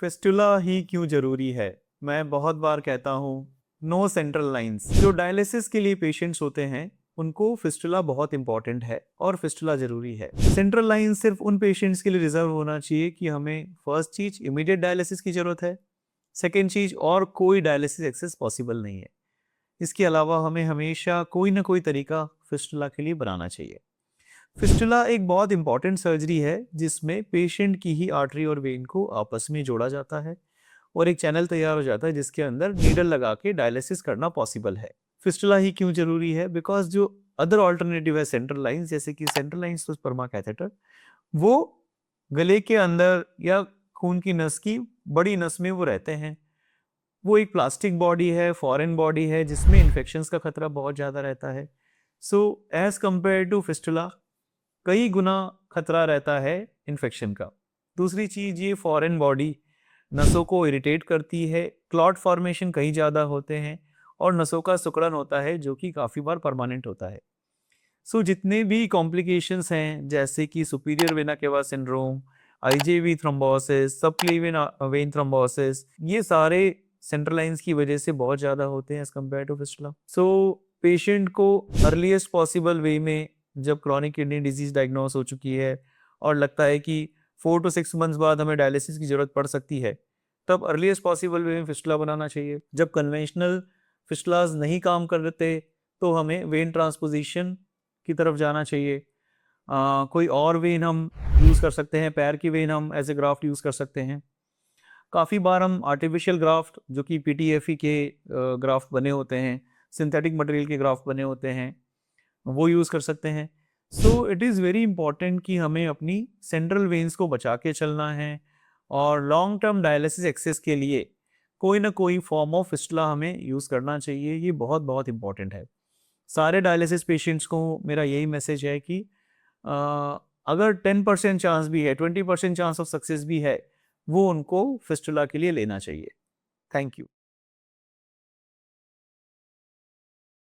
Fistula ही क्यों जरूरी है? मैं बहुत बार कहता हूँ, नो सेंट्रल लाइंस। जो डायलिसिस के लिए पेशेंट्स होते हैं उनको फिस्टुला बहुत इंपॉर्टेंट है और फिस्टुला जरूरी है। सेंट्रल लाइन सिर्फ उन पेशेंट्स के लिए रिजर्व होना चाहिए कि हमें फर्स्ट चीज इमीडिएट डायलिसिस की जरूरत है, सेकेंड चीज और कोई डायलिसिस एक्सेस पॉसिबल नहीं है। इसके अलावा हमें हमेशा कोई ना कोई तरीका फिस्टुला के लिए बनाना चाहिए। फिस्टुला एक बहुत इंपॉर्टेंट सर्जरी है जिसमें पेशेंट की ही आर्टरी और वेन को आपस में जोड़ा जाता है और एक चैनल तैयार हो जाता है जिसके अंदर नीडल लगा के डायलिसिस करना पॉसिबल है। फिस्टुला ही क्यों जरूरी है? बिकॉज जो अदर ऑल्टरनेटिव है सेंट्रल लाइंस, जैसे कि सेंट्रल लाइंस तो स्पर्मा कैथेटर, वो गले के अंदर या खून की नस की बड़ी नस में वो रहते हैं। वो एक प्लास्टिक बॉडी है, फॉरेन बॉडी है जिसमें इन्फेक्शंस का खतरा बहुत ज़्यादा रहता है। So as compare to fistula कई गुना खतरा रहता है इन्फेक्शन का। दूसरी चीज, ये फॉरेन बॉडी नसों को इरिटेट करती है, क्लॉट फॉर्मेशन कहीं ज़्यादा होते हैं और नसों का सिकुड़न होता है जो कि काफ़ी बार परमानेंट होता है। सो जितने भी कॉम्प्लिकेशंस हैं जैसे कि superior vena cava syndrome, IJV thrombosis, subclavian vein thrombosis, ये सारे सेंट्रल लाइंस की वजह से बहुत ज़्यादा होते हैं as compare to fistula. So patient को अर्लीस्ट पॉसिबल वे में, जब क्रॉनिक किडनी डिजीज डायग्नोस हो चुकी है और लगता है कि 4 to 6 मंथ्स बाद हमें डायलिसिस की जरूरत पड़ सकती है, तब अर्लीस्ट पॉसिबल वे में फिस्टुला बनाना चाहिए। जब कन्वेंशनल फिस्टुलाज नहीं काम कर रहे तो हमें वेन ट्रांसपोजिशन की तरफ जाना चाहिए। कोई और वेन हम यूज़ कर सकते हैं, पैर की वेन हम एज ए ग्राफ्ट यूज़ कर सकते हैं। काफ़ी बार हम आर्टिफिशियल ग्राफ्ट जो कि पीटीएफई के ग्राफ्ट बने होते हैं, सिंथेटिक मटेरियल के ग्राफ्ट बने होते हैं, वो यूज़ कर सकते हैं। So it is very important कि हमें अपनी सेंट्रल वेन्स को बचा के चलना है और लॉन्ग टर्म डायलिसिस एक्सेस के लिए कोई ना कोई फॉर्म ऑफ फिस्टुला हमें यूज़ करना चाहिए। ये बहुत बहुत इंपॉर्टेंट है। सारे डायलिसिस पेशेंट्स को मेरा यही मैसेज है कि अ, अगर 10% चांस भी है, 20% चांस ऑफ सक्सेस भी है, वो उनको फिस्टुला के लिए लेना चाहिए। Thank you.